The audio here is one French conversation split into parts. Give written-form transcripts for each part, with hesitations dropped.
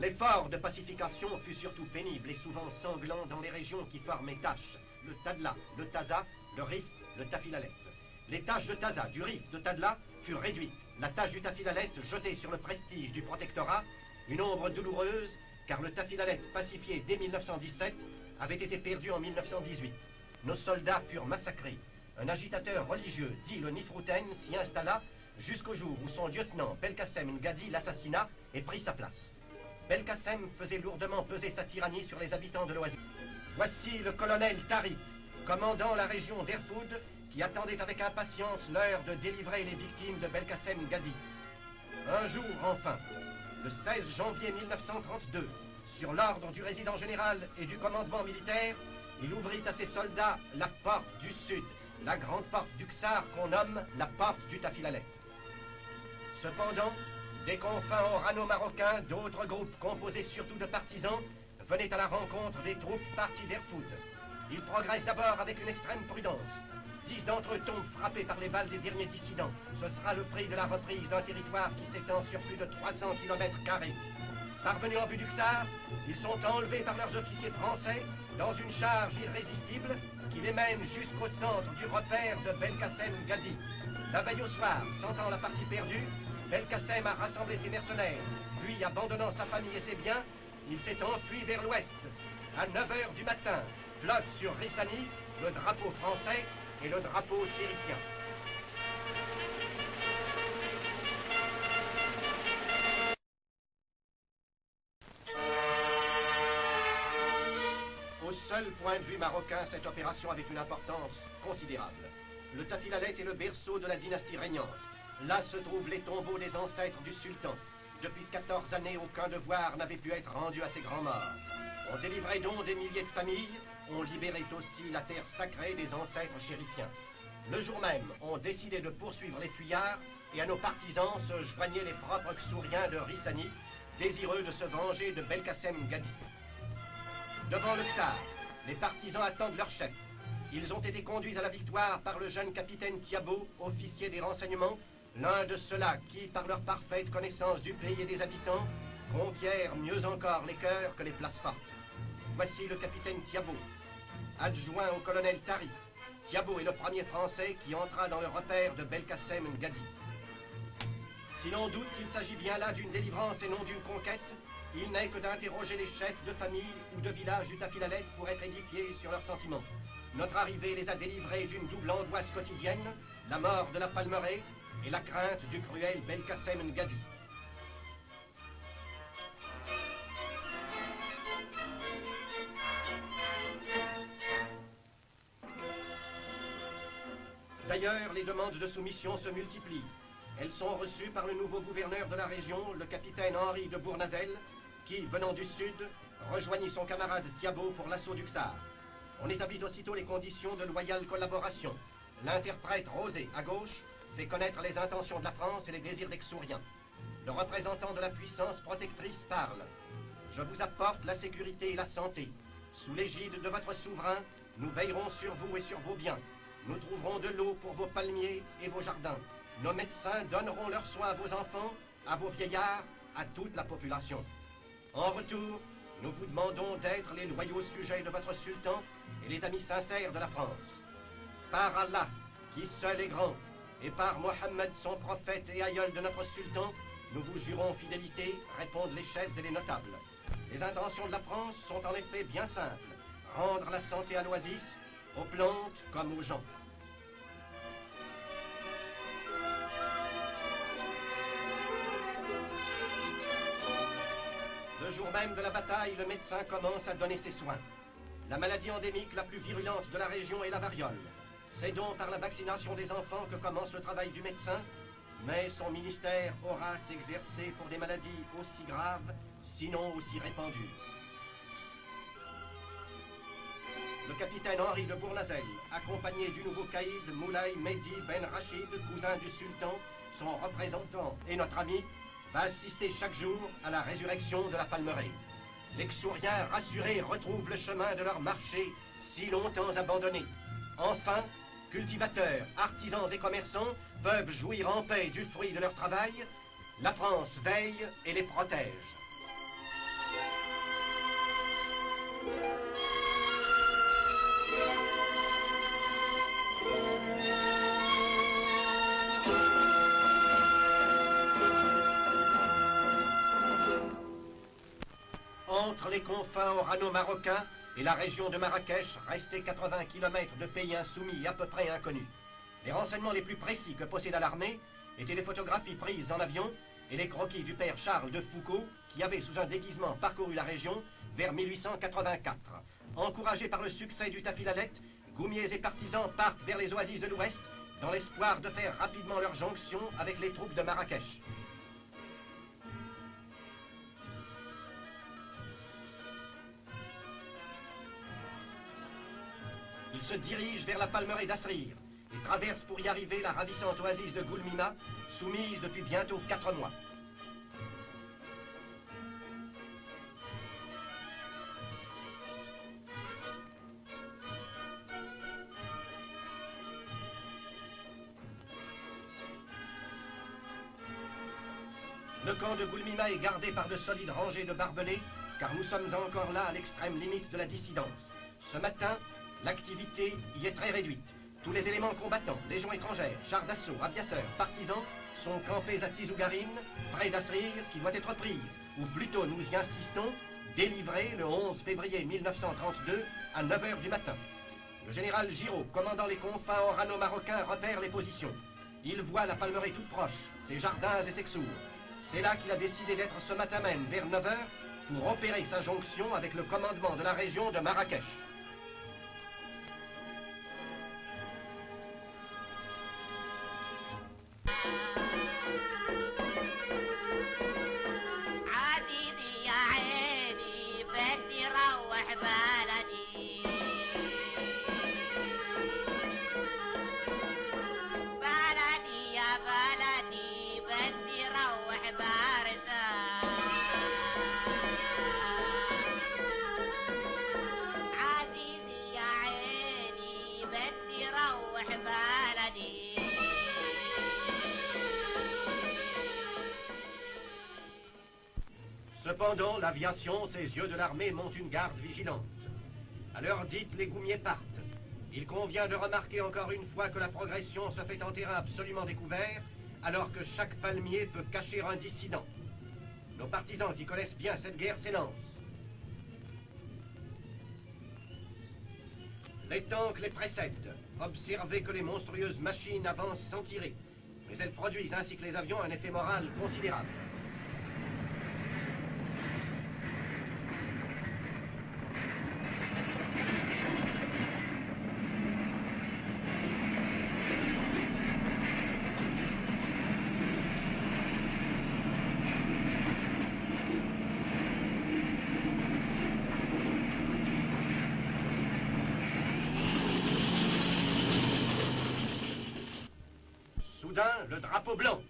L'effort de pacification fut surtout pénible et souvent sanglant dans les régions qui formaient Tash, le Tadla, le Taza, le Rif, le Tafilalet. Les tâches de Taza, du Rif, de Tadla furent réduites, la tâche du Tafilalet jetée sur le prestige du protectorat, une ombre douloureuse, car le Tafilalet, pacifié dès 1917, avait été perdu en 1918. Nos soldats furent massacrés. Un agitateur religieux, dit le Nifrouten, s'y installa jusqu'au jour où son lieutenant Belkacem Ngadi l'assassina et prit sa place. Belkacem faisait lourdement peser sa tyrannie sur les habitants de l'Oasis. Voici le colonel Tarit, commandant la région d'Erfoud, qui attendait avec impatience l'heure de délivrer les victimes de Belkacem Ngadi. Un jour enfin, le 16 janvier 1932, sur l'ordre du résident général et du commandement militaire, il ouvrit à ses soldats la porte du sud, la grande porte du Ksar qu'on nomme la porte du Tafilalet. Cependant, des confins orano-marocains, d'autres groupes composés surtout de partisans venaient à la rencontre des troupes parties d'Erfoud. Ils progressent d'abord avec une extrême prudence. 10 d'entre eux tombent frappés par les balles des derniers dissidents. Ce sera le prix de la reprise d'un territoire qui s'étend sur plus de 300 km². Parvenus en vue du Ksar, ils sont enlevés par leurs officiers français dans une charge irrésistible qui les mène jusqu'au centre du repère de Belkacem Ngadi. La veille au soir, sentant la partie perdue, Belkacem a rassemblé ses mercenaires. Puis, abandonnant sa famille et ses biens, il s'est enfui vers l'ouest. À 9 h du matin, flotte sur Rissani le drapeau français et le drapeau chérifien. Au seul point de vue marocain, cette opération avait une importance considérable. Le Tafilalet est le berceau de la dynastie régnante. Là se trouvent les tombeaux des ancêtres du sultan. Depuis 14 années, aucun devoir n'avait pu être rendu à ces grands morts. On délivrait donc des milliers de familles, on libérait aussi la terre sacrée des ancêtres chérifiens. Le jour même, on décidait de poursuivre les fuyards et à nos partisans se joignaient les propres Ksouriens de Rissani, désireux de se venger de Belkacem Ngadi. Devant le Ksar, les partisans attendent leur chef. Ils ont été conduits à la victoire par le jeune capitaine Thiabo, officier des renseignements, l'un de ceux-là qui, par leur parfaite connaissance du pays et des habitants, conquièrent mieux encore les cœurs que les places fortes. Voici le capitaine Thiabo, adjoint au colonel Tarit. Thiabo est le premier Français qui entra dans le repère de Belkacem Ngadi. Si l'on doute qu'il s'agit bien là d'une délivrance et non d'une conquête, il n'est que d'interroger les chefs de famille ou de village du Tafilalet pour être édifiés sur leurs sentiments. Notre arrivée les a délivrés d'une double angoisse quotidienne, la mort de la Palmeraie et la crainte du cruel Belkacem Ngadi. D'ailleurs, les demandes de soumission se multiplient. Elles sont reçues par le nouveau gouverneur de la région, le capitaine Henri de Bournazel, qui, venant du sud, rejoignit son camarade Thiabo pour l'assaut du Ksar. On établit aussitôt les conditions de loyale collaboration. L'interprète Rosé, à gauche, fait connaître les intentions de la France et les désirs des Ksouriens. Le représentant de la puissance protectrice parle. Je vous apporte la sécurité et la santé. Sous l'égide de votre souverain, nous veillerons sur vous et sur vos biens. Nous trouverons de l'eau pour vos palmiers et vos jardins. Nos médecins donneront leurs soins à vos enfants, à vos vieillards, à toute la population. En retour, nous vous demandons d'être les loyaux sujets de votre sultan et les amis sincères de la France. Par Allah, qui seul est grand, et par Mohammed, son prophète et aïeul de notre sultan, nous vous jurons fidélité, répondent les chefs et les notables. Les intentions de la France sont en effet bien simples. Rendre la santé à l'oasis, aux plantes comme aux gens. Le jour même de la bataille, le médecin commence à donner ses soins. La maladie endémique la plus virulente de la région est la variole. C'est donc par la vaccination des enfants que commence le travail du médecin, mais son ministère aura à s'exercer pour des maladies aussi graves, sinon aussi répandues. Le capitaine Henri de Bournazel, accompagné du nouveau caïd Moulay Mehdi Ben Rachid, cousin du sultan, son représentant et notre ami, va assister chaque jour à la résurrection de la Palmeraie. Les Ksouriens rassurés retrouvent le chemin de leur marché si longtemps abandonné. Enfin, cultivateurs, artisans et commerçants peuvent jouir en paix du fruit de leur travail. La France veille et les protège. Entre les confins orano-marocains et la région de Marrakech, restait 80 km de pays insoumis à peu près inconnus. Les renseignements les plus précis que posséda l'armée étaient les photographies prises en avion et les croquis du père Charles de Foucault, qui avait sous un déguisement parcouru la région vers 1884. Encouragés par le succès du Tafilalet, goumiers et partisans partent vers les oasis de l'Ouest dans l'espoir de faire rapidement leur jonction avec les troupes de Marrakech. Ils se dirigent vers la palmeraie d'Asrir et traversent pour y arriver la ravissante oasis de Goulmima, soumise depuis bientôt 4 mois. Le camp de Goulmima est gardé par de solides rangées de barbelés, car nous sommes encore là à l'extrême limite de la dissidence. Ce matin, l'activité y est très réduite. Tous les éléments combattants, légions étrangères, chars d'assaut, aviateurs, partisans, sont campés à Tizougarine, près d'Asrir, qui doit être prise, ou plutôt nous y insistons, délivrée le 11 février 1932 à 9 h du matin. Le général Giraud, commandant les confins orano-marocains, repère les positions. Il voit la palmeraie toute proche, ses jardins et ses xours. C'est là qu'il a décidé d'être ce matin même, vers 9 h, pour opérer sa jonction avec le commandement de la région de Marrakech. Cependant, l'aviation, ses yeux de l'armée montent une garde vigilante. À l'heure dite, les goumiers partent. Il convient de remarquer encore une fois que la progression se fait en terrain absolument découvert, alors que chaque palmier peut cacher un dissident. Nos partisans qui connaissent bien cette guerre s'élancent. Les tanks les précèdent. Observez que les monstrueuses machines avancent sans tirer, mais elles produisent ainsi que les avions un effet moral considérable. Le drapeau blanc.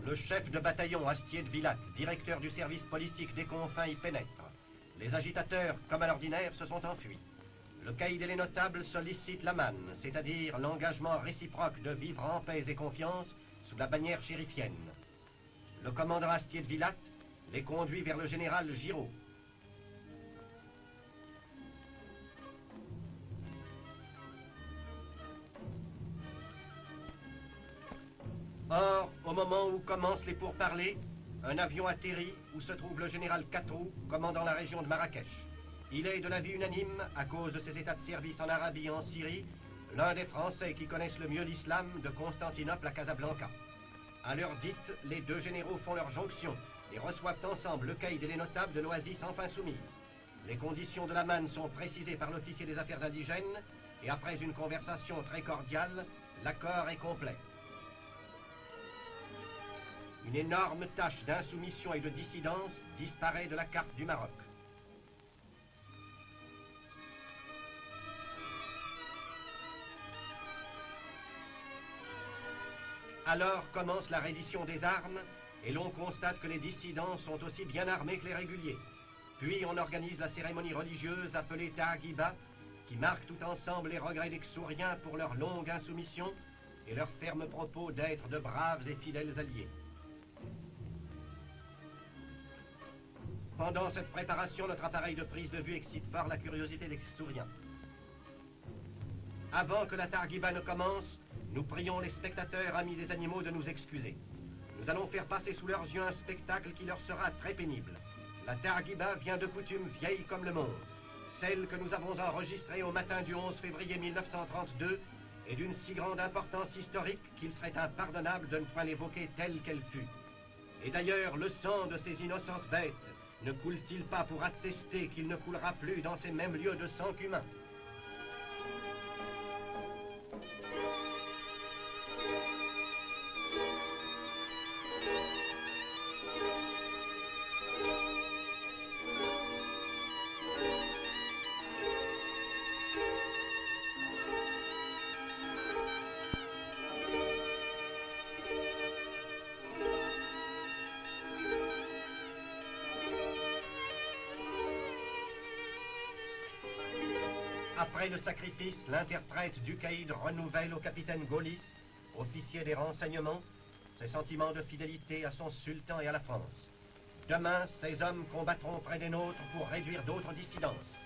Le chef de bataillon Astier de Villac, directeur du service politique des confins, y pénètre. Les agitateurs, comme à l'ordinaire, se sont enfuis. Le caïd et les notables sollicitent la manne, c'est-à-dire l'engagement réciproque de vivre en paix et confiance sous la bannière chérifienne. Le commandant Astier de Villac les conduit vers le général Giraud. Or, au moment où commencent les pourparlers, un avion atterrit où se trouve le général Katrou, commandant la région de Marrakech. Il est de l'avis unanime, à cause de ses états de service en Arabie et en Syrie, l'un des Français qui connaissent le mieux l'islam de Constantinople à Casablanca. À l'heure dite, les deux généraux font leur jonction et reçoivent ensemble le caïd et les notables de l'oasis enfin soumise. Les conditions de la manne sont précisées par l'officier des affaires indigènes et après une conversation très cordiale, l'accord est complet. Une énorme tache d'insoumission et de dissidence disparaît de la carte du Maroc. Alors commence la reddition des armes et l'on constate que les dissidents sont aussi bien armés que les réguliers. Puis on organise la cérémonie religieuse appelée Ta'agiba, qui marque tout ensemble les regrets des Xhouriens pour leur longue insoumission et leur ferme propos d'être de braves et fidèles alliés. Pendant cette préparation, notre appareil de prise de vue excite fort la curiosité des Souriens. Avant que la Targuiba ne commence, nous prions les spectateurs amis des animaux de nous excuser. Nous allons faire passer sous leurs yeux un spectacle qui leur sera très pénible. La Targuiba vient de coutume vieille comme le monde. Celle que nous avons enregistrée au matin du 11 février 1932 est d'une si grande importance historique qu'il serait impardonnable de ne point l'évoquer telle qu'elle fut. Et d'ailleurs, le sang de ces innocentes bêtes ne coule-t-il pas pour attester qu'il ne coulera plus dans ces mêmes lieux de sang qu'humain? Après le sacrifice, l'interprète du caïd renouvelle au capitaine Gaulis, officier des renseignements, ses sentiments de fidélité à son sultan et à la France. Demain, ces hommes combattront près des nôtres pour réduire d'autres dissidences.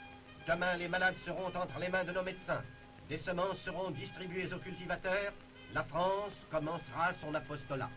Demain, les malades seront entre les mains de nos médecins. Des semences seront distribuées aux cultivateurs. La France commencera son apostolat.